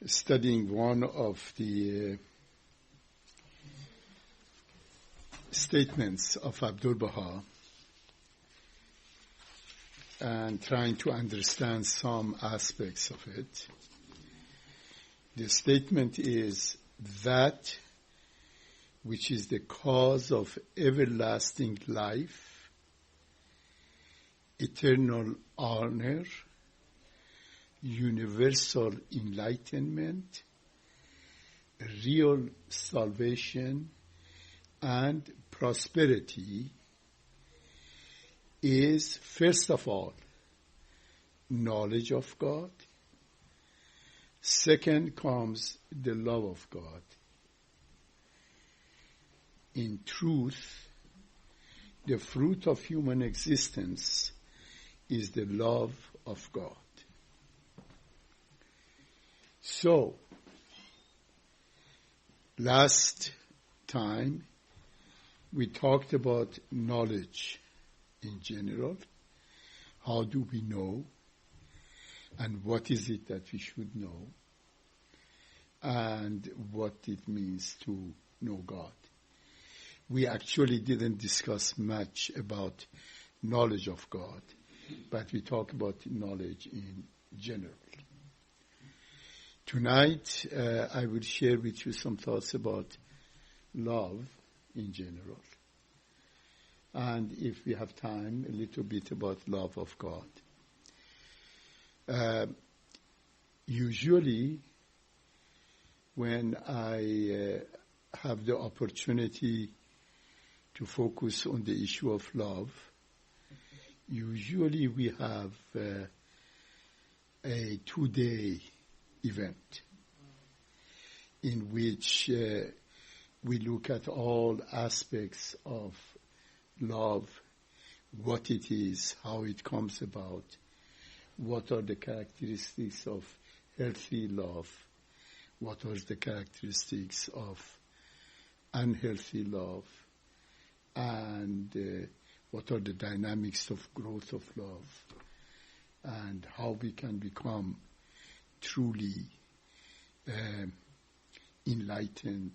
studying one of the statements of Abdul Baha and trying to understand some aspects of it. The statement is that which is the cause of everlasting life, eternal honor, universal enlightenment, real salvation, and prosperity is, first of all, knowledge of God. Second comes the love of God. In truth, the fruit of human existence is the love of God. So, last time we talked about knowledge in general. How do we know? And what is it that we should know? And what it means to know God. We actually didn't discuss much about knowledge of God, but we talk about knowledge in general. Tonight, I will share with you some thoughts about love in general. And if we have time, a little bit about love of God. Usually, when I have the opportunity to focus on the issue of love, usually we have a 2-day event in which we look at all aspects of love, what it is, how it comes about, what are the characteristics of healthy love, what are the characteristics of unhealthy love, and what are the dynamics of growth of love, and how we can become truly enlightened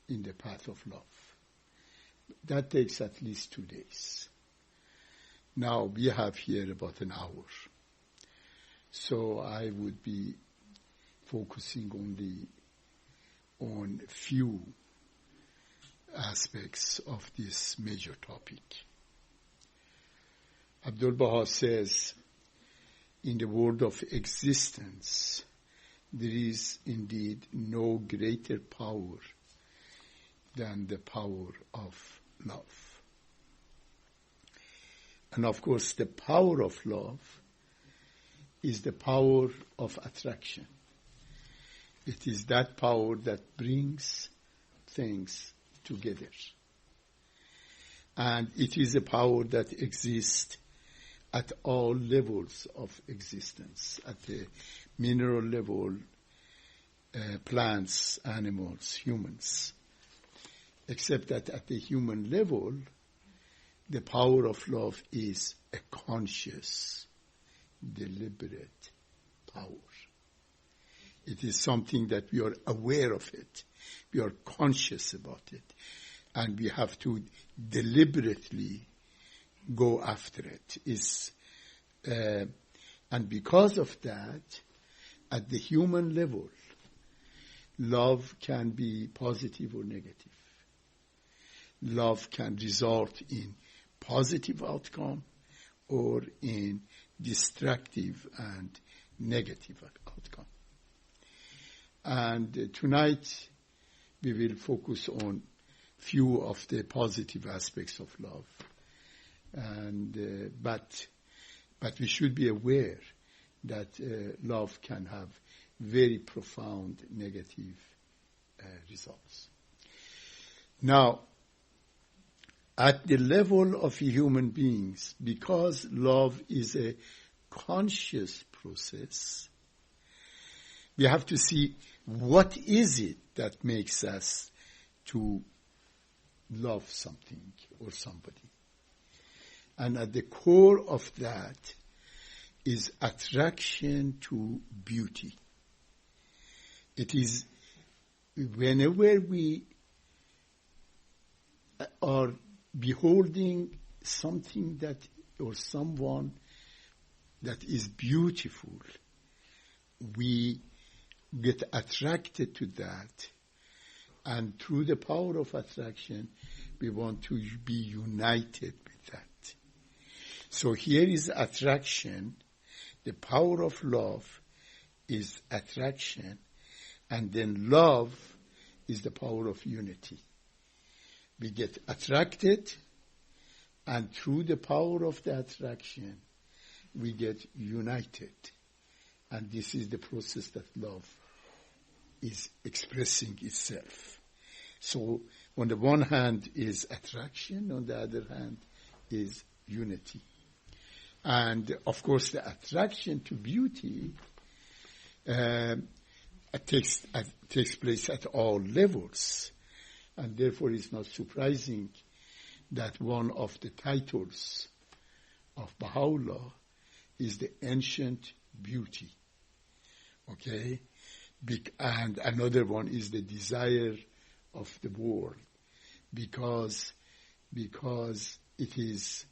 in the path of love. That takes at least 2 days. Now we have here about an hour. So I would be focusing only on few aspects of this major topic. Abdul Baha says, in the world of existence, there is indeed no greater power than the power of love. And of course, the power of love is the power of attraction. It is that power that brings things together. And it is a power that exists at all levels of existence, at the mineral level, plants, animals, humans. Except that at the human level, the power of love is a conscious, deliberate power. It is something that we are aware of it. We are conscious about it. And we have to deliberately go after it. And because of that, at the human level, love can be positive or negative. Love can result in positive outcome or in destructive and negative outcome. And tonight we will focus on few of the positive aspects of love. And but we should be aware that love can have very profound negative results. Now, at the level of human beings, because love is a conscious process, we have to see what is it that makes us to love something or somebody. And at the core of that is attraction to beauty. It is whenever we are beholding something that or someone that is beautiful, we get attracted to that, and through the power of attraction, we want to be united with that. So here is attraction. The power of love is attraction, and then love is the power of unity. We get attracted, and through the power of the attraction, we get united. And this is the process that love is expressing itself. So on the one hand is attraction, on the other hand is unity. And of course the attraction to beauty takes place at all levels. And therefore it's not surprising that one of the titles of Baha'u'llah is the ancient beauty. Okay? And another one is the desire of the world, because it is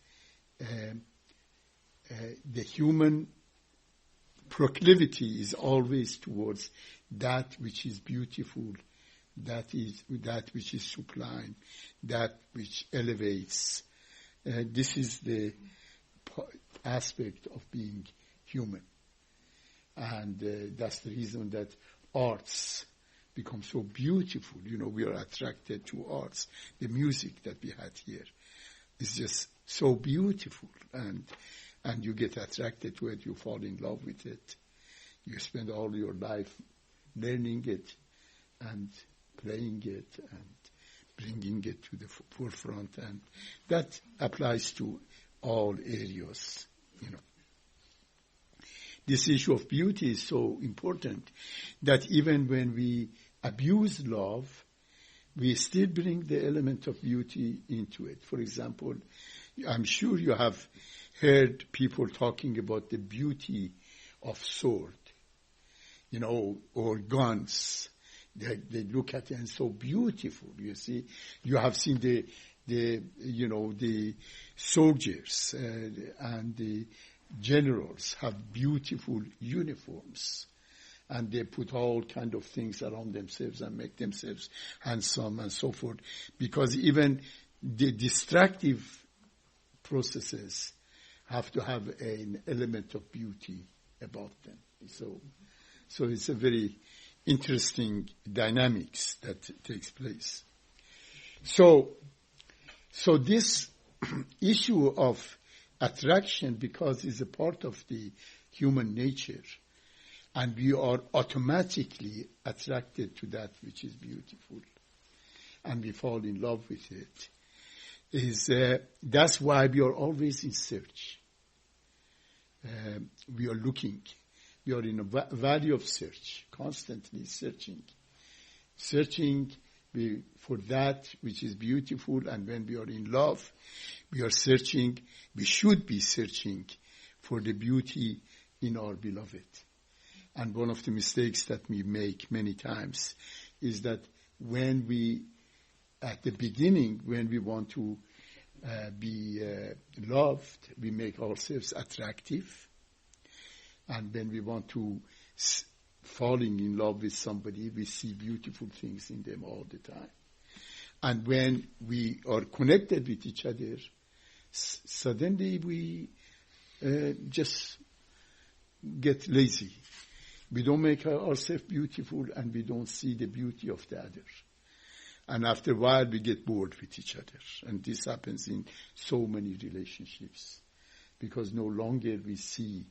the human proclivity is always towards that which is beautiful, that which is sublime, that which elevates. This is the aspect of being human. And that's the reason that arts become so beautiful. You know, we are attracted to arts. The music that we had here is just so beautiful. And you get attracted to it. You fall in love with it. You spend all your life learning it and playing it and bringing it to the forefront. And that applies to all areas, you know. This issue of beauty is so important that even when we abuse love, we still bring the element of beauty into it. For example, I'm sure you have heard people talking about the beauty of sword, you know, or guns. They look at it and so beautiful, you see. You have seen the soldiers and the generals have beautiful uniforms, and they put all kind of things around themselves and make themselves handsome and so forth, because even the destructive processes have to have an element of beauty about them. So it's a very interesting dynamics that takes place. So this issue of attraction, because it's a part of the human nature, and we are automatically attracted to that which is beautiful, and we fall in love with it. That's why we are always in search. We are looking. We are in a valley of search, constantly searching for that which is beautiful. And when we are in love, we are searching. We should be searching for the beauty in our beloved. And one of the mistakes that we make many times is that at the beginning, when we want to be loved, we make ourselves attractive. And when we want to falling in love with somebody, we see beautiful things in them all the time. And when we are connected with each other, suddenly we just get lazy. We don't make ourselves beautiful, and we don't see the beauty of the other. And after a while, we get bored with each other. And this happens in so many relationships, because no longer we see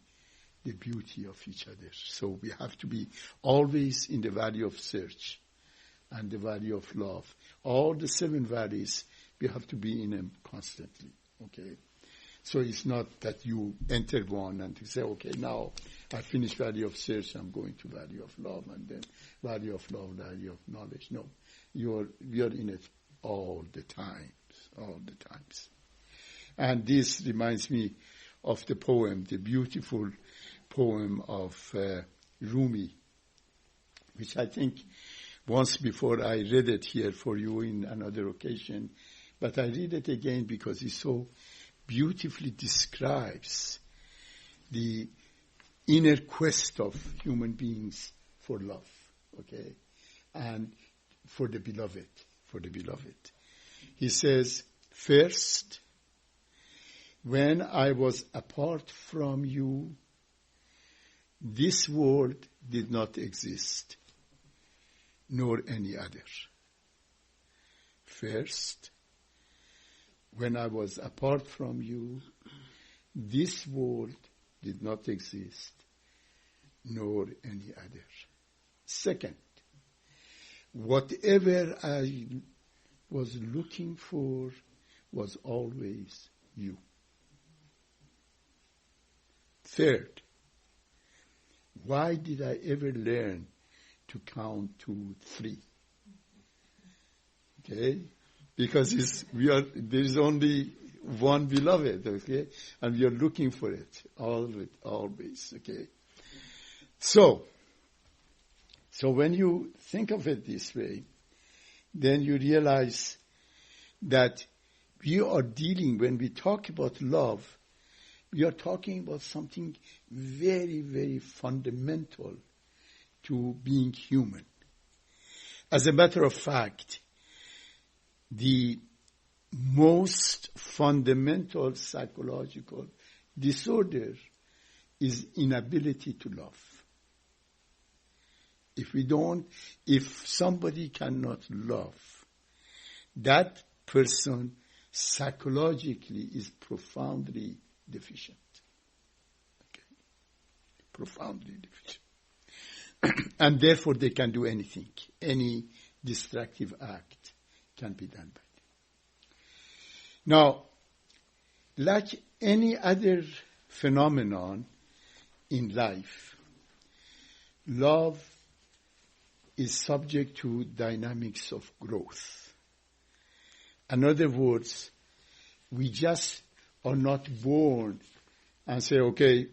the beauty of each other. So we have to be always in the valley of search and the valley of love. All the 7 valleys, we have to be in them constantly. Okay? So it's not that you enter one and you say, okay, now I finished valley of search, I'm going to valley of love, and then valley of love, valley of knowledge. No, we are in it all the times. And this reminds me of the poem, the beautiful poem of Rumi, which I think once before I read it here for you in another occasion, but I read it again because it so beautifully describes the inner quest of human beings for love, okay, and for the beloved, He says, first, when I was apart from you, this world did not exist, nor any other. First, when I was apart from you, this world did not exist, nor any other. Second, whatever I was looking for was always you. Third, why did I ever learn to count to 3? Okay? Because there is only one beloved, okay? And we are looking for it always, okay? So when you think of it this way, then you realize that we are dealing, when we talk about love, we are talking about something very, very fundamental to being human. As a matter of fact, the most fundamental psychological disorder is inability to love. If somebody cannot love, that person psychologically is profoundly deficient. Okay? Profoundly deficient. And therefore they can do anything. Any destructive act can be done by them. Now, like any other phenomenon in life, love is subject to dynamics of growth. In other words, we just are not born and say, okay,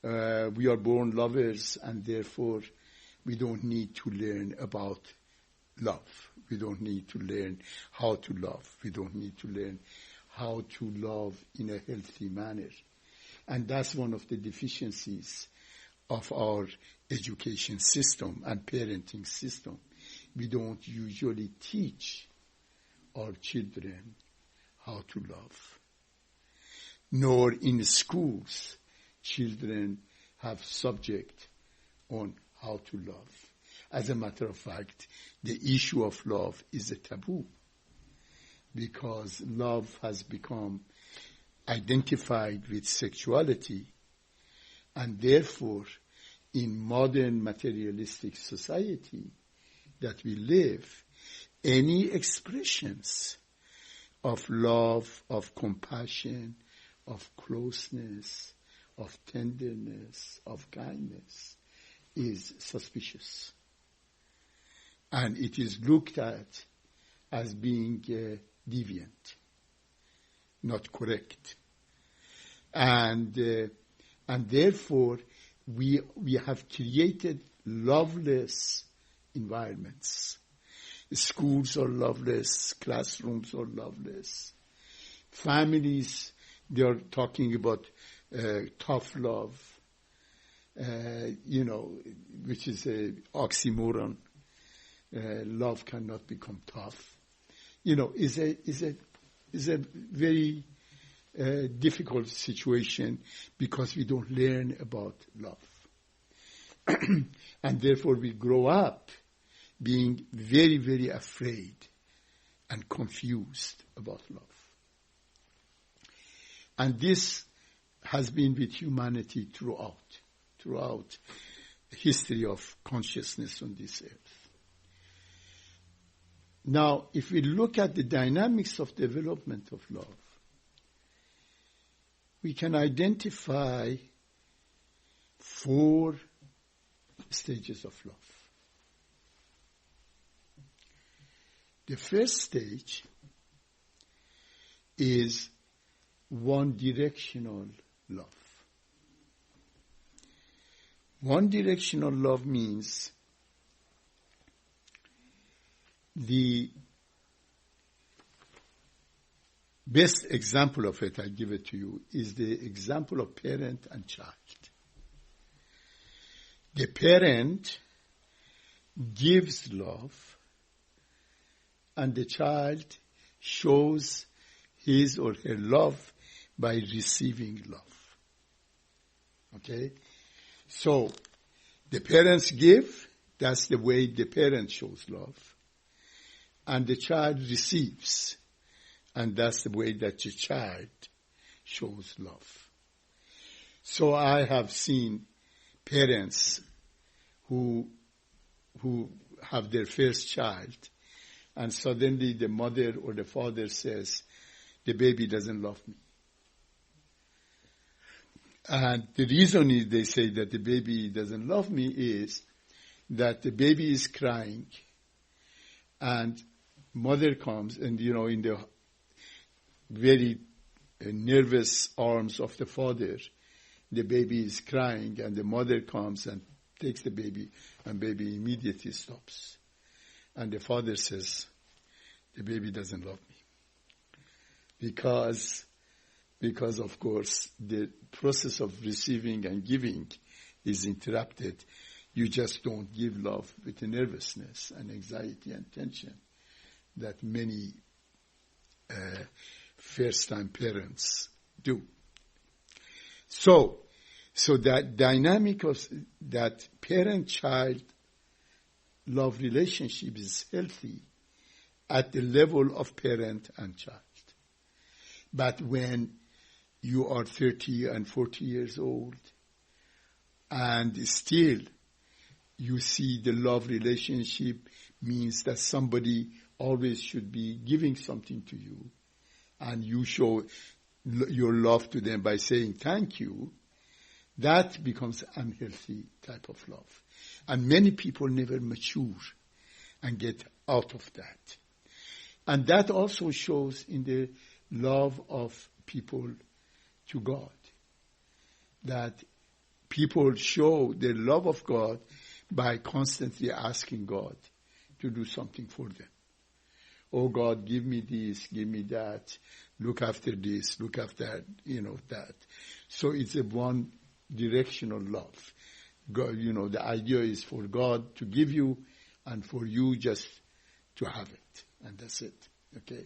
we are born lovers and therefore we don't need to learn about love. We don't need to learn how to love. We don't need to learn how to love in a healthy manner. And that's one of the deficiencies of our education system and parenting system. We don't usually teach our children how to love. Nor in schools, children have subject on how to love. As a matter of fact, the issue of love is a taboo because love has become identified with sexuality, and therefore in modern materialistic society that we live, any expressions of love, of compassion, of closeness, of tenderness, of kindness is suspicious. And it is looked at as being deviant, not correct. And therefore, we have created loveless environments. Schools are loveless, classrooms are loveless. Families, they are talking about tough love, which is an oxymoron. Love cannot become tough. Is a very difficult situation because we don't learn about love. And therefore we grow up being very, very afraid and confused about love. And this has been with humanity throughout the history of consciousness on this earth. Now, if we look at the dynamics of development of love, we can identify 4 stages of love. The first stage is one-directional love. One-directional love means The best example of it, I give it to you, is the example of parent and child. The parent gives love, and the child shows his or her love by receiving love. Okay? So, the parents give, that's the way the parent shows love. And the child receives, and that's the way that the child shows love. So I have seen parents who have their first child, and suddenly the mother or the father says, the baby doesn't love me. And the reason is they say that the baby doesn't love me is that the baby is crying, and mother comes, and in the very nervous arms of the father, the baby is crying, and the mother comes and takes the baby, and baby immediately stops. And the father says, the baby doesn't love me. Because of course, the process of receiving and giving is interrupted. You just don't give love with the nervousness and anxiety and tension that many first-time parents do. So that dynamic of that parent-child love relationship is healthy at the level of parent and child. But when you are 30 and 40 years old, and still you see the love relationship means that somebody always should be giving something to you, and you show your love to them by saying thank you, that becomes unhealthy type of love. And many people never mature and get out of that. And that also shows in the love of people to God. That people show their love of God by constantly asking God to do something for them. Oh God, give me this, give me that, look after this, look after that. So it's a one directional love. God, the idea is for God to give you and for you just to have it. And that's it. Okay?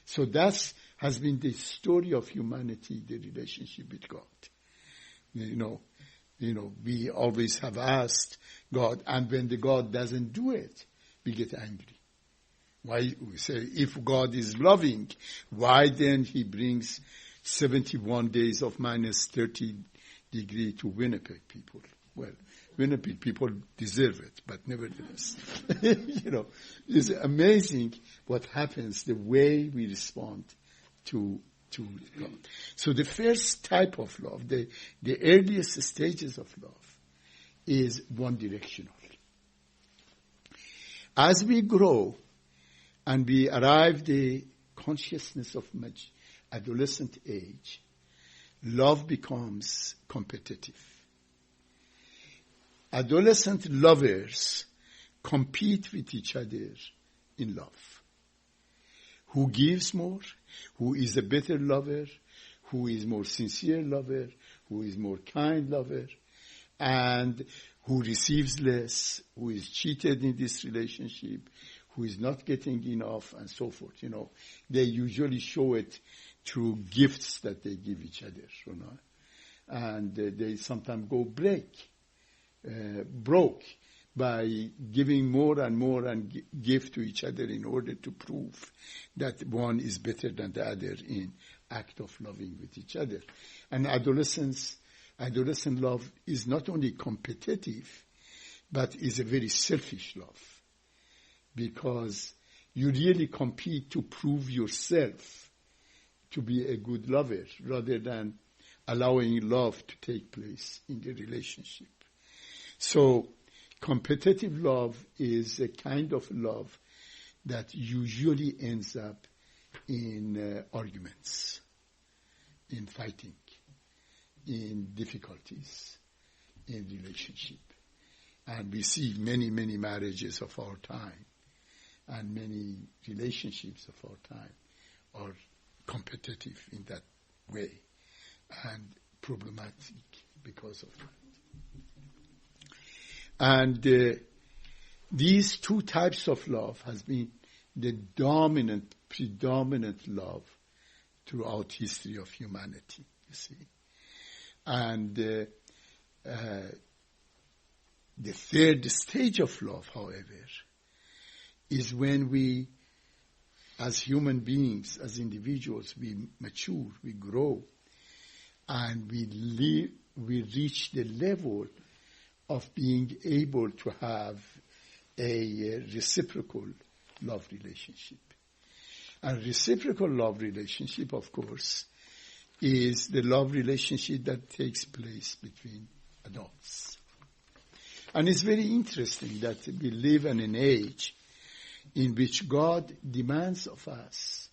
So that has been the story of humanity, the relationship with God. We always have asked God, and when the God doesn't do it, we get angry. Why? We say, if God is loving, why then he brings 71 days of minus 30 degree to Winnipeg people? Well, Winnipeg people deserve it, but nevertheless, it's amazing what happens, the way we respond to God. So the first type of love, the earliest stages of love, is one directional. As we grow and we arrive the consciousness of adolescent age, love becomes competitive. Adolescent lovers compete with each other in love. Who gives more? Who is a better lover? Who is more sincere lover? Who is more kind lover? And who receives less? Who is cheated in this relationship? Who is not getting enough? And so forth. They usually show it through gifts that they give each other. And they sometimes go broke by giving more and more and give to each other in order to prove that one is better than the other in act of loving with each other. And adolescent love is not only competitive, but is a very selfish love, because you really compete to prove yourself to be a good lover rather than allowing love to take place in the relationship. So competitive love is a kind of love that usually ends up in arguments, in fighting, in difficulties, in relationship. And we see many, many marriages of our time And many relationships of our time are competitive in that way and problematic because of that. And these two types of love has been the predominant love throughout history of humanity, you see. And the third stage of love, however, is when we, as human beings, as individuals, we mature, we grow, and we reach the level of being able to have a reciprocal love relationship. And reciprocal love relationship, of course, is the love relationship that takes place between adults. And it's very interesting that we live in an age in which God demands of us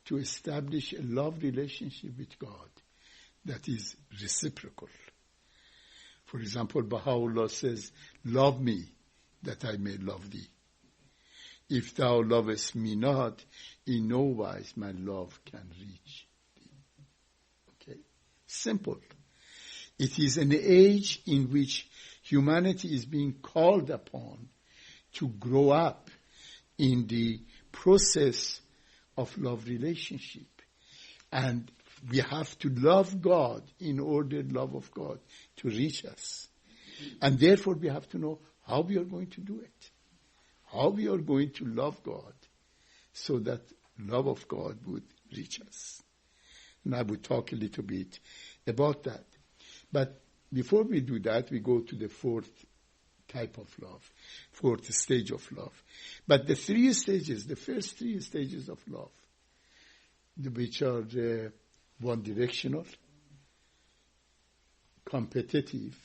to establish a love relationship with God that is reciprocal. For example, Baha'u'llah says, "Love me, that I may love thee. If thou lovest me not, in no wise my love can reach thee." Okay? Simple. It is an age in which humanity is being called upon to grow up in the process of love relationship. And we have to love God in order love of God to reach us. And therefore we have to know how we are going to do it. How we are going to love God so that love of God would reach us. And I will talk a little bit about that. But before we do that, we go to the fourth type of love, fourth stage of love. But the three stages, the first three stages of love, which are one-directional, competitive,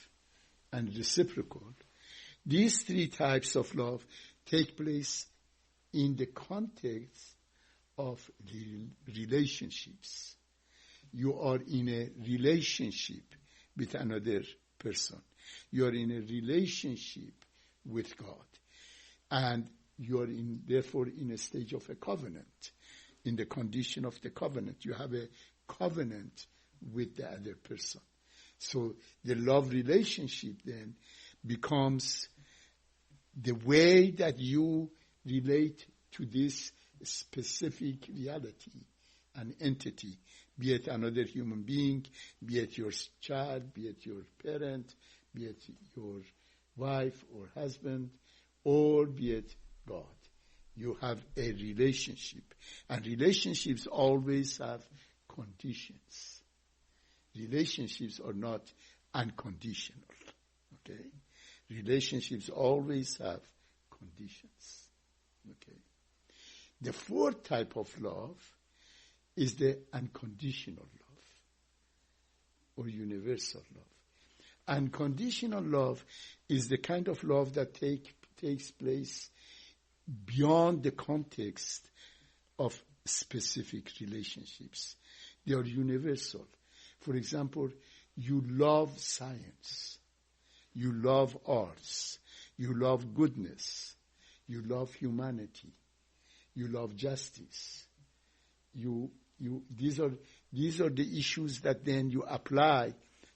and reciprocal, these three types of love take place in the context of relationships. You are in a relationship with another person. You are in a relationship with God. And you are therefore in a stage of a covenant. In the condition of the covenant, you have a covenant with the other person. So the love relationship then becomes the way that you relate to this specific reality, an entity, be it another human being, be it your child, be it your parent, be it your wife or husband, or be it God. You have a relationship. And relationships always have conditions. Relationships are not unconditional. Okay? Relationships always have conditions. Okay? The fourth type of love is the unconditional love or universal love. Unconditional love is the kind of love that takes place beyond the context of specific relationships. They are universal. For example, you love science. You love arts. You love goodness. You love humanity. You love justice. These are the issues that then you apply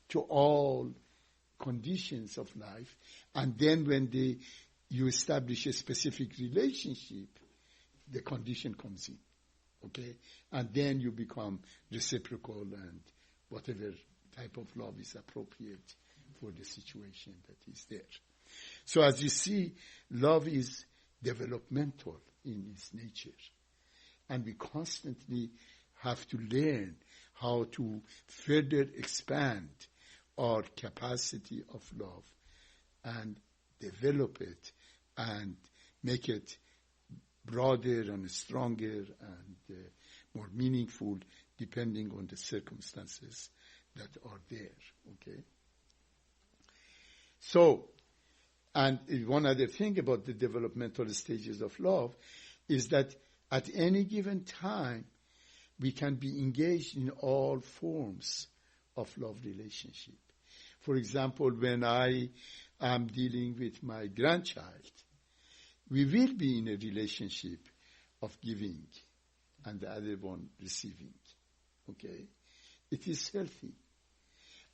to all conditions of life. And then when you establish a specific relationship, the condition comes in. Okay? And then you become reciprocal and whatever type of love is appropriate for the situation that is there. So as you see, love is developmental in its nature. And we constantly have to learn how to further expand our capacity of love and develop it and make it broader and stronger and more meaningful depending on the circumstances that are there. Okay? So, and one other thing about the developmental stages of love is that at any given time, we can be engaged in all forms of love relationship. For example, when I am dealing with my grandchild, we will be in a relationship of giving and the other one receiving. Okay? It is healthy.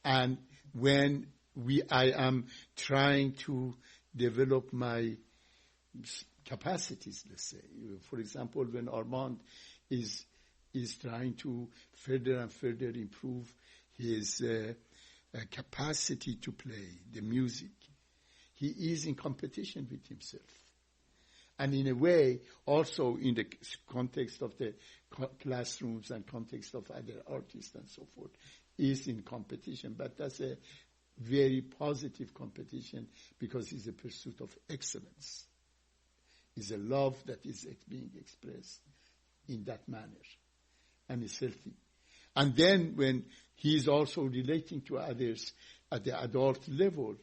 And when I am trying to develop my capacities, let's say, for example, when Armand is trying to further and further improve his capacity to play the music, he is in competition with himself. And in a way, also in the context of the classrooms and context of other artists and so forth, is in competition. But that's a very positive competition because it's a pursuit of excellence. It's a love that is being expressed in that manner. And it's healthy. And then when he is also relating to others at the adult level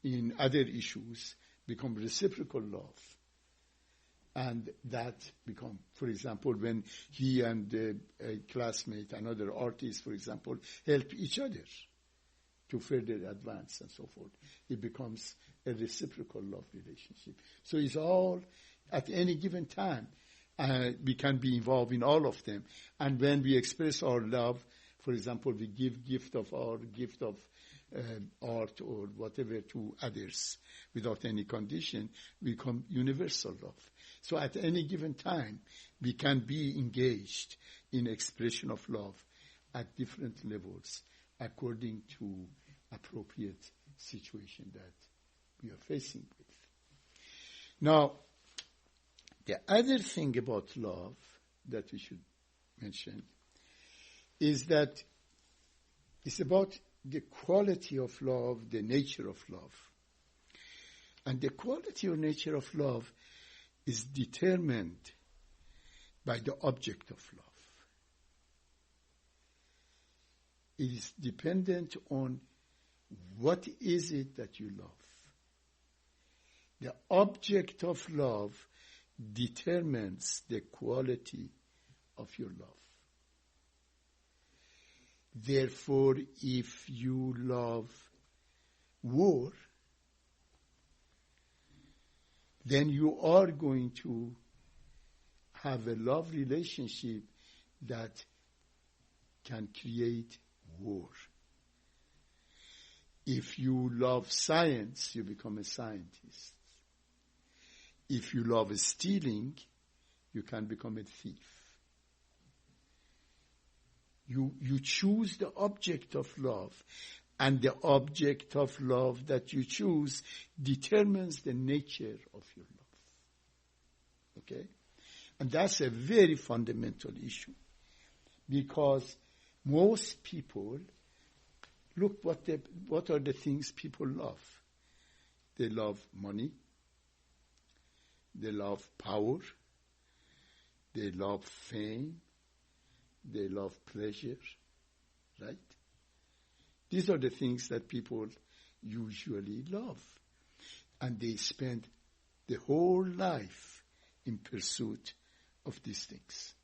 in other issues, become reciprocal love. And that become, for example, when he and a classmate, another artist, for example, help each other to further advance and so forth, it becomes a reciprocal love relationship. So it's all, at any given time, we can be involved in all of them. And when we express our love, for example, we give gift of art or whatever to others without any condition, we become universal love. So at any given time, we can be engaged in expression of love at different levels according to appropriate situation that we are facing with. Now, the other thing about love that we should mention is that it's about the quality of love, the nature of love. And the quality or nature of love is determined by the object of love. It is dependent on what is it that you love. The object of love determines the quality of your love. Therefore, if you love war, then you are going to have a love relationship that can create war. If you love science, you become a scientist. If you love stealing, you can become a thief. You choose the object of love, and the object of love that you choose determines the nature of your love. Okay? And that's a very fundamental issue, because most people, look what are the things people love. They love money, they love power, they love fame, they love pleasure, right? These are the things that people usually love. And they spend the whole life in pursuit of these things.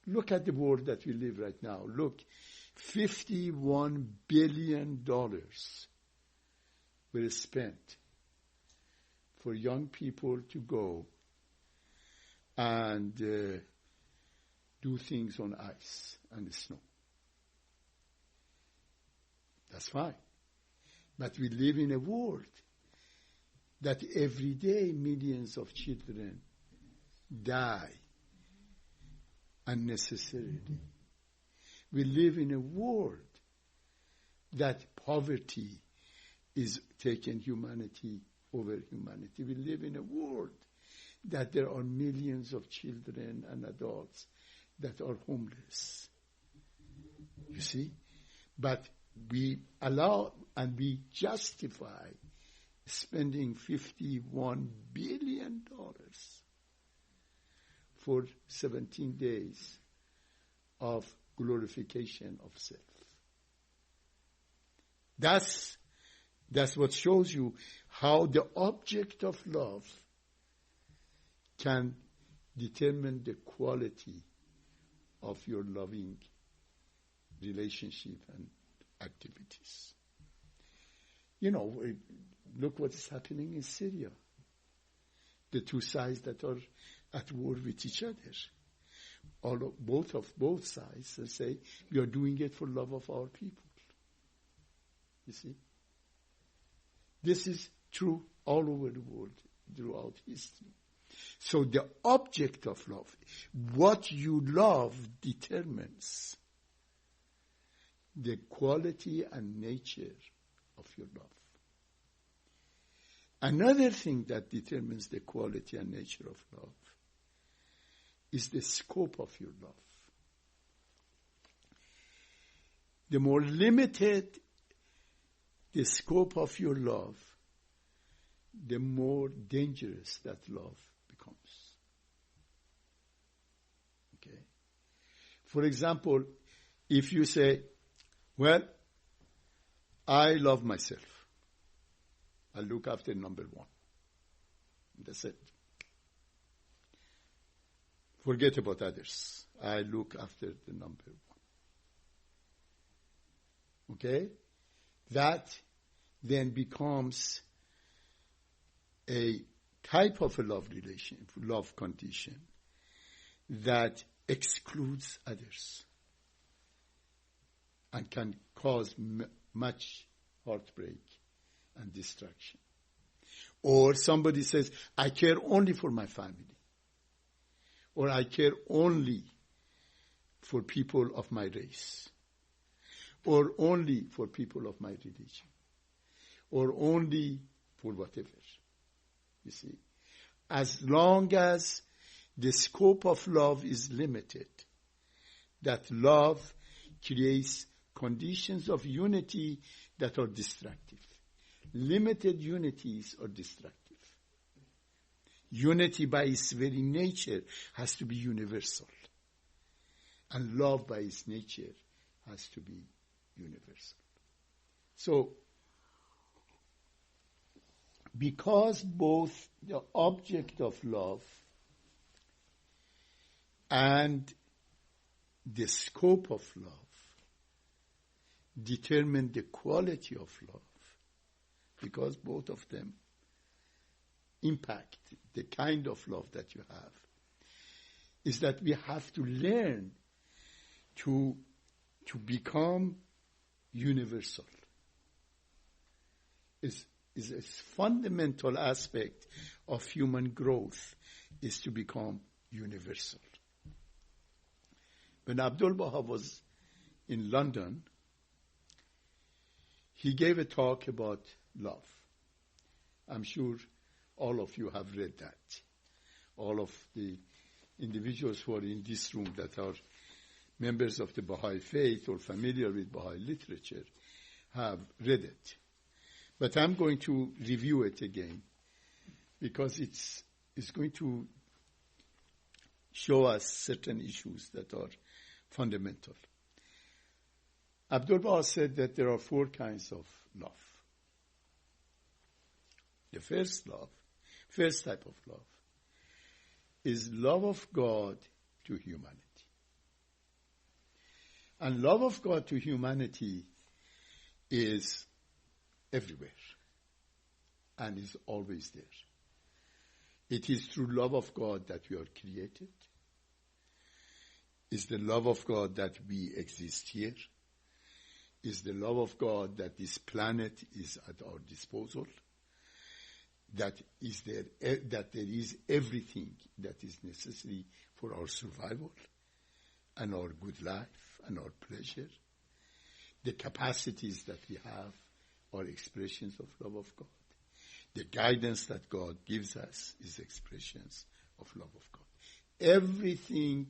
Look at the world that we live right now. Look, $51 billion were spent for young people to go and do things on ice and snow. That's fine. But we live in a world that every day millions of children die unnecessarily. We live in a world that poverty is taking humanity over humanity. We live in a world that there are millions of children and adults that are homeless. You see? But we allow and we justify spending $51 billion for 17 days of glorification of self. That's what shows you how the object of love can determine the quality of your loving relationship and activities. You know, look what's happening in Syria. the two sides that are at war with each other. Both sides say, we are doing it for love of our people. You see? This is true all over the world, throughout history. So the object of love, what you love, determines the quality and nature of your love. Another thing that determines the quality and nature of love is the scope of your love. The more limited the scope of your love, the more dangerous that love becomes. Okay? For example, if you say, well, I love myself. I look after number one. That's it. Forget about others. I look after the number one. Okay? That then becomes a type of a love condition that excludes others and can cause much heartbreak and destruction. Or somebody says, I care only for my family. Or I care only for people of my race. Or only for people of my religion. Or only for whatever. You see, as long as the scope of love is limited, that love creates conditions of unity that are destructive. Limited unities are destructive. Unity by its very nature has to be universal. And love by its nature has to be universal. So, because both the object of love and the scope of love determine the quality of love, because both of them impact the kind of love that you have, is that we have to learn to become universal. Is a fundamental aspect of human growth, is to become universal. When Abdul Baha was in London, he gave a talk about love. I'm sure all of you have read that. All of the individuals who are in this room that are members of the Baha'i faith or familiar with Baha'i literature have read it. But I'm going to review it again because it's going to show us certain issues that are fundamental. Abdul Baha said that there are 4 kinds of love. The first type of love, is love of God to humanity. And love of God to humanity is everywhere and is always there. It is through love of God that we are created. It's the love of God that we exist here. It's the love of God that this planet is at our disposal. That there is everything that is necessary for our survival and our good life and our pleasure. The capacities that we have are expressions of love of God. The guidance that God gives us is expressions of love of God. Everything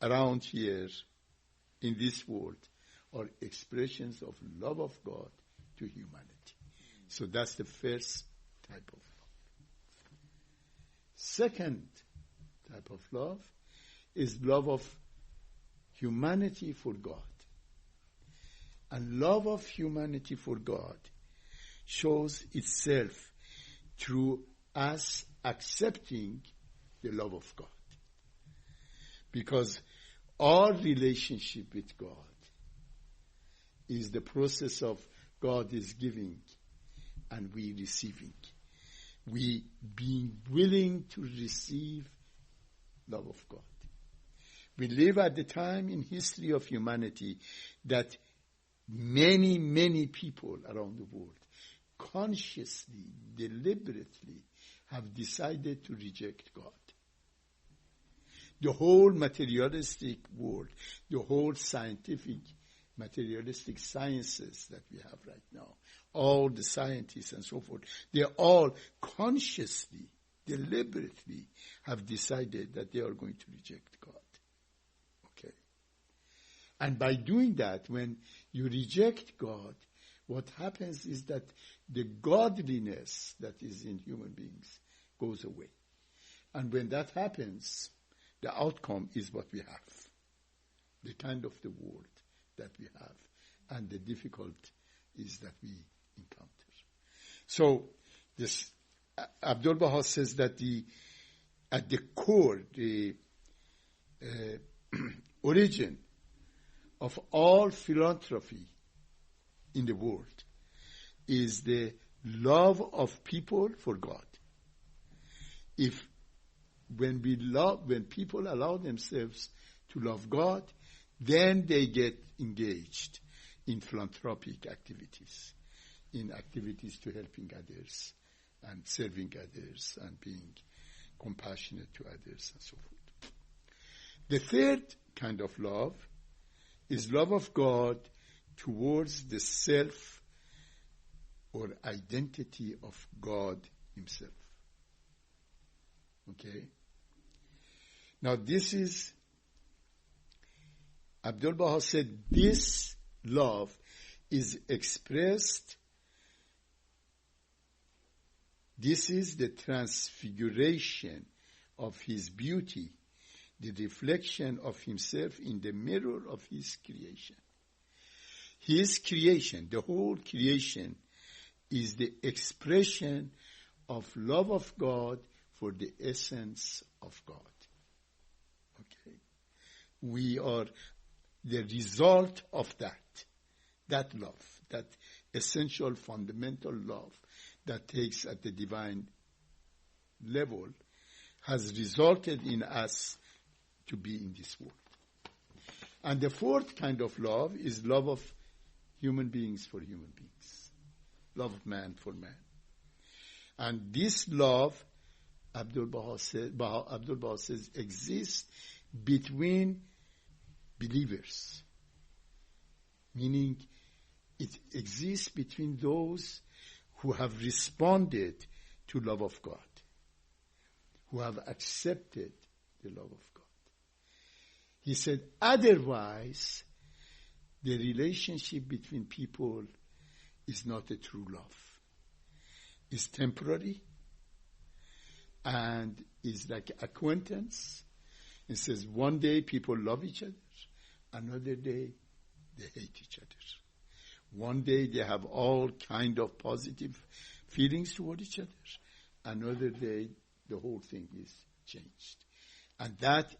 around here in this world are expressions of love of God to humanity. So that's the first type of love. Second type of love is love of humanity for God. And love of humanity for God shows itself through us accepting the love of God. Because our relationship with God is the process of God is giving and we receiving. We being willing to receive love of God. We live at the time in history of humanity that many, many people around the world consciously, deliberately have decided to reject God. The whole materialistic world, the whole scientific, materialistic sciences that we have right now, all the scientists and so forth, they all consciously, deliberately have decided that they are going to reject God. Okay. And by doing that, when you reject God, what happens is that the godliness that is in human beings goes away. And when that happens, the outcome is what we have. The kind of the world that we have. And the difficult is that we encounter. So, this Abdul Baha says that at the core, the origin of all philanthropy in the world is the love of people for God. When people allow themselves to love God, then they get engaged in philanthropic activities, in activities to helping others and serving others and being compassionate to others and so forth. The third kind of love is love of God towards the self or identity of God himself. Okay? Now this is, Abdul Baha said, this love is expressed, this is the transfiguration of his beauty, the reflection of himself in the mirror of his creation. His creation, the whole creation, is the expression of love of God for the essence of God. Okay? We are the result of that love, that essential fundamental love that takes at the divine level has resulted in us to be in this world. And the fourth kind of love is love of human beings for human beings. Love of man for man. And this love, Abdul Baha says, exists between believers. Meaning, it exists between those who have responded to love of God, who have accepted the love of God. He said, otherwise, the relationship between people is not a true love. It's temporary and is like acquaintance. It says one day people love each other, another day they hate each other. One day they have all kind of positive feelings toward each other, another day the whole thing is changed. And that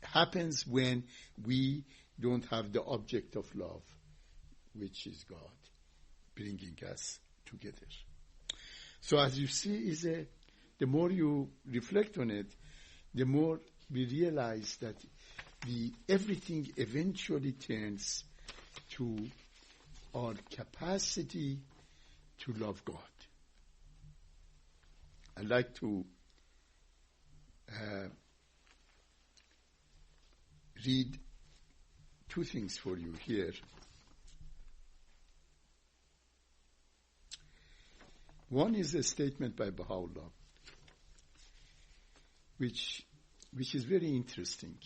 happens when we don't have the object of love, which is God, bringing us together. So as you see, the more you reflect on it, the more we realize that everything eventually turns to our capacity to love God. I'd like to read two things for you here. One is a statement by Baha'u'llah, which is very interesting.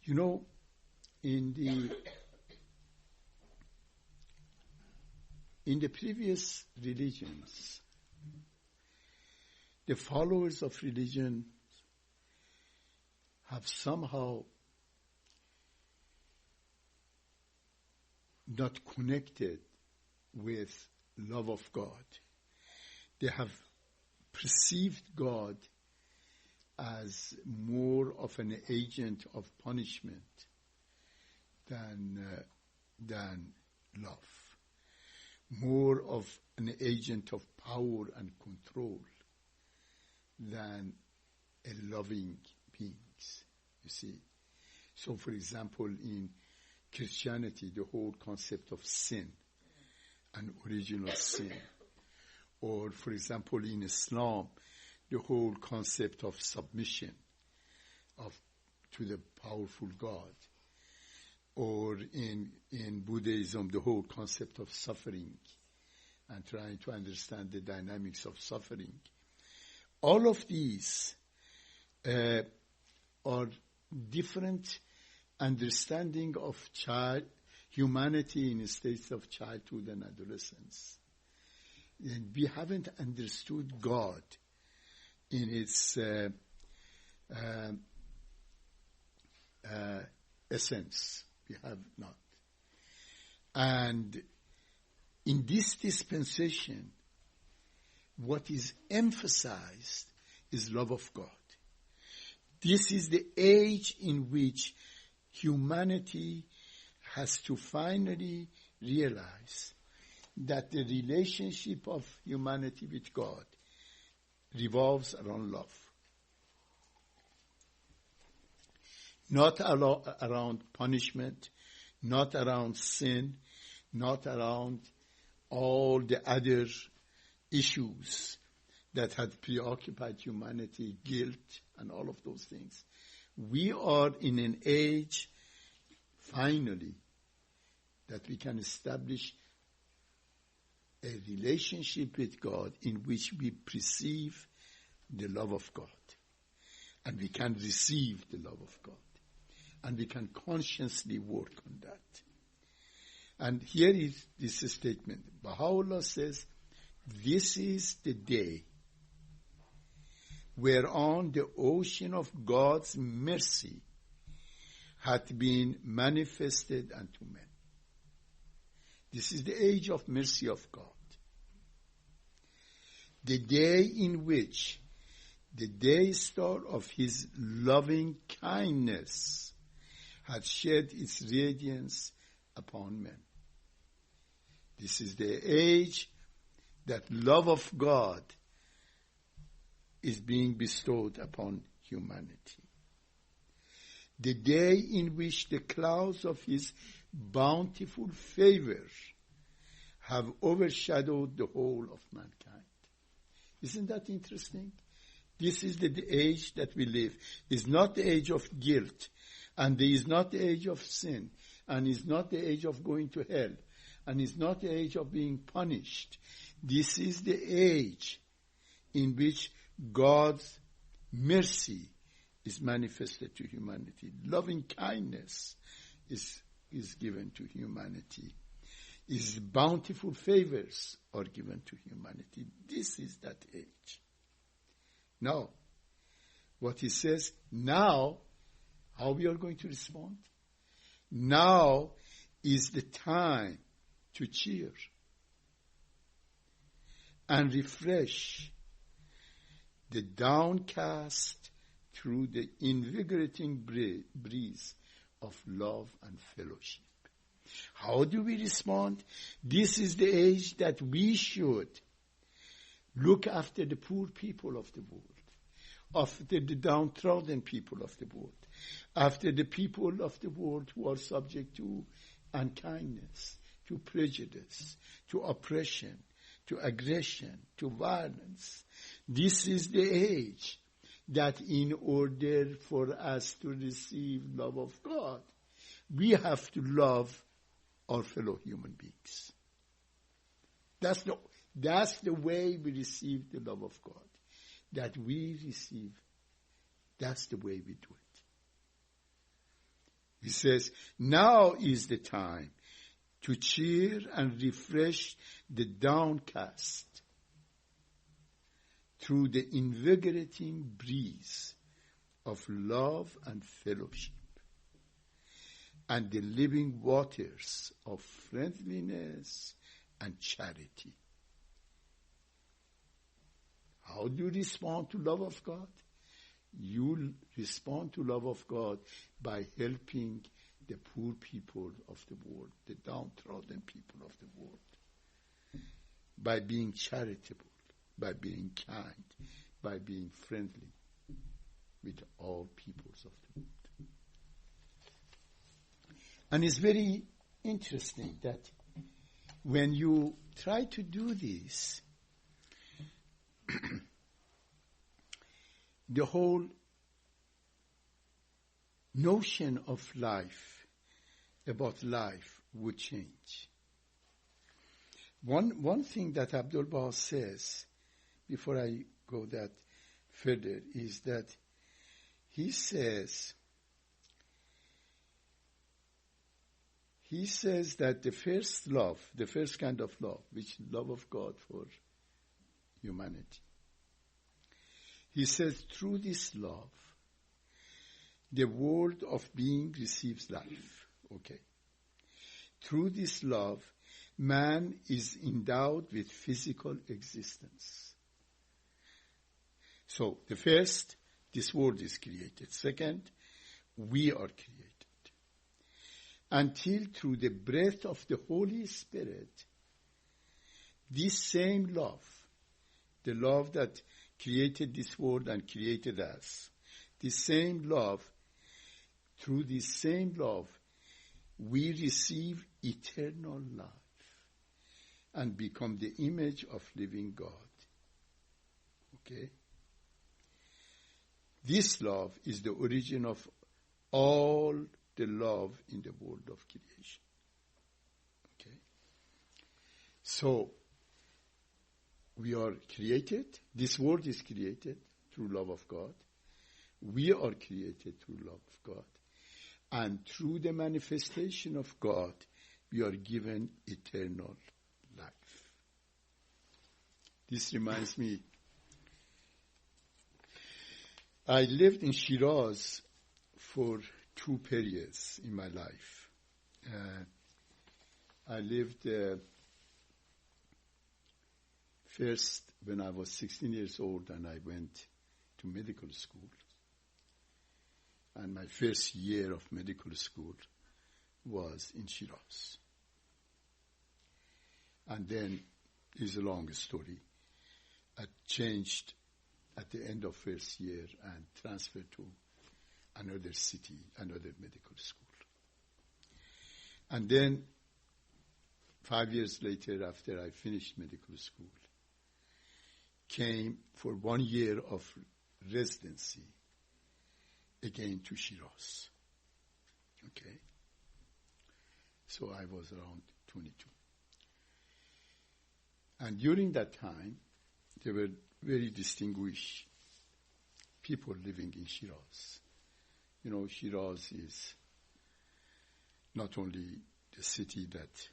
You know, in the previous religions, the followers of religion have somehow not connected with love of God. They have perceived God as more of an agent of punishment than love. more of an agent of power and control than a loving beings, you see. So, for example, in Christianity, the whole concept of sin and original sin, or, for example, in Islam, the whole concept of submission to the powerful God, or in Buddhism, the whole concept of suffering and trying to understand the dynamics of suffering. All of these are different understanding of humanity in states of childhood and adolescence. And we haven't understood God in its essence. We have not. And in this dispensation, what is emphasized is love of God. This is the age in which humanity has to finally realize that the relationship of humanity with God revolves around love. Not around punishment, not around sin, not around all the other issues that had preoccupied humanity, guilt, and all of those things. We are in an age, finally, that we can establish a relationship with God in which we perceive the love of God. And we can receive the love of God. And we can consciously work on that. And here is this statement. Baha'u'llah says, this is the day whereon the ocean of God's mercy hath been manifested unto men. This is the age of mercy of God. The day in which the day star of his loving kindness hath shed its radiance upon men. This is the age that love of God is being bestowed upon humanity. The day in which the clouds of his bountiful favor have overshadowed the whole of mankind. Isn't that interesting? This is the age that we live. It's not the age of guilt, and it is not the age of sin, and it's not the age of going to hell, and it's not the age of being punished. This is the age in which God's mercy is manifested to humanity. Loving kindness is given to humanity. His bountiful favors are given to humanity. This is that age. Now, what he says, now, how we are going to respond? Now is the time to cheer and refresh the downcast through the invigorating breeze of love and fellowship. How do we respond? This is the age that we should look after the poor people of the world, after the downtrodden people of the world, after the people of the world who are subject to unkindness, to prejudice, to oppression, to aggression, to violence. This is the age that in order for us to receive love of God, we have to love our fellow human beings. That's the way we receive the love of God. That we receive, that's the way we do it. He says, now is the time to cheer and refresh the downcast through the invigorating breeze of love and fellowship and the living waters of friendliness and charity. How do you respond to love of God? You respond to love of God by helping the poor people of the world, the downtrodden people of the world. by being charitable, by being kind, by being friendly with all peoples of the world. And it's very interesting that when you try to do this, the whole notion of life, about life, would change. One thing that Abdul Baha says, before I go that further, is that he says that the first love, the first kind of love, which is love of God for humanity, he says, through this love, the world of being receives life. Okay. Through this love, man is endowed with physical existence. So, the first, this world is created. Second, we are created. Until through the breath of the Holy Spirit, this same love, the love that created this world and created us, the same love, through this same love, we receive eternal life and become the image of living God. Okay? This love is the origin of all the love in the world of creation. Okay? So, we are created. This world is created through love of God. We are created through love of God. And through the manifestation of God, we are given eternal life. This reminds me, I lived in Shiraz for 2 periods in my life. I lived first when I was 16 years old, and I went to medical school. And my first year of medical school was in Shiraz. And then, it's a long story, I changed at the end of first year and transferred to another city, another medical school. And then, 5 years later, after I finished medical school, came for 1 year of residency again to Shiraz. Okay? So I was around 22. And during that time, there were very distinguished people living in Shiraz. You know, Shiraz is not only the city that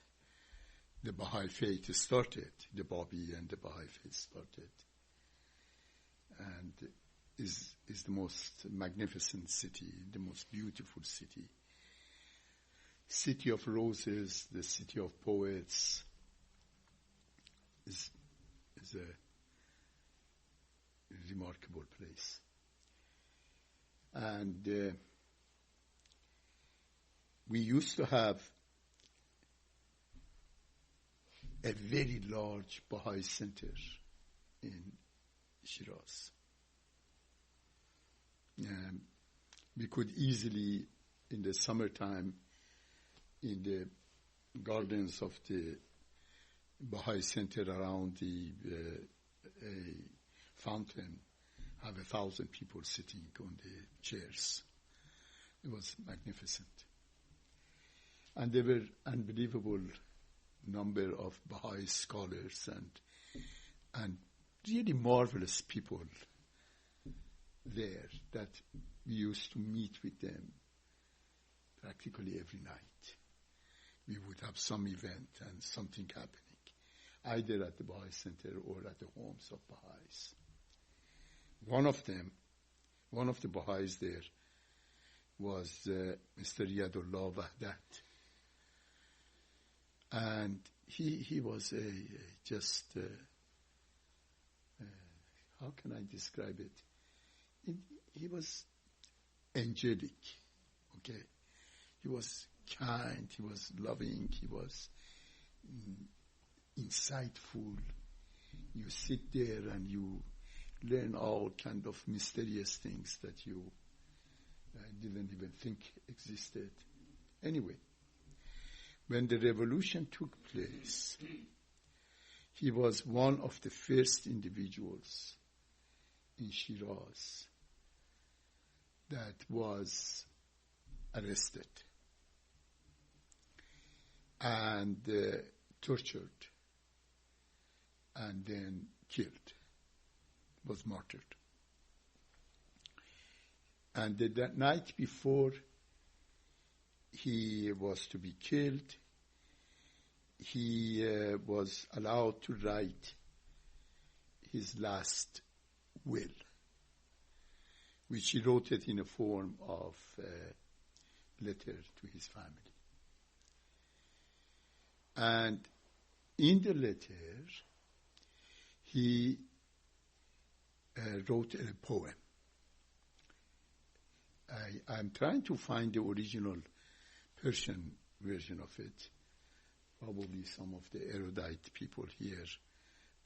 the Baha'i faith started, the Babi and the Baha'i faith started, and is the most magnificent city, the most beautiful city. City of roses, the city of poets, is a remarkable place. And we used to have a very large Baha'i center in Shiraz. We could easily, in the summertime, in the gardens of the Baha'i Center around the fountain, have 1,000 people sitting on the chairs. It was magnificent. And there were unbelievable number of Baha'i scholars and really marvelous people there that we used to meet with them practically every night. We would have some event and something happening, either at the Baha'i Center or at the homes of Baha'is. One of the Baha'is there was Mr. Riyadullah Wahdat. And he was how can I describe it? He was angelic, okay? He was kind, he was loving, he was insightful. You sit there and you learn all kind of mysterious things that you didn't even think existed. Anyway, when the revolution took place, he was one of the first individuals in Shiraz that was arrested and tortured and then killed, was martyred. And the night before he was to be killed, he was allowed to write his last will, which he wrote it in a form of a letter to his family. And in the letter, he wrote a poem. I'm trying to find the original Persian version of it. Probably some of the erudite people here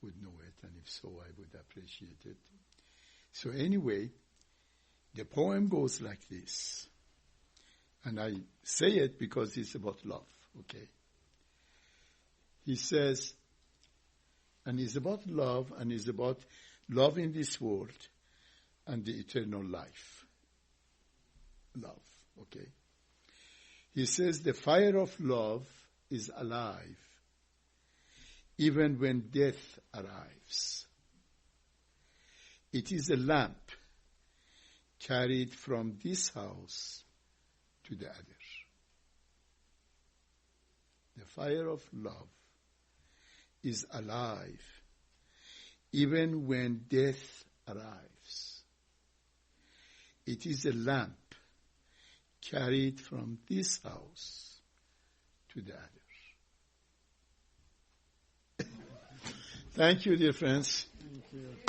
would know it, and if so, I would appreciate it. So anyway, the poem goes like this. And I say it because it's about love, okay? He says, and it's about love, and it's about love in this world and the eternal life. Love, okay? He says, the fire of love is alive even when death arrives. It is a lamp carried from this house to the other. The fire of love is alive even when death arrives. It is a lamp carried from this house to the other. Thank you, dear friends. Thank you.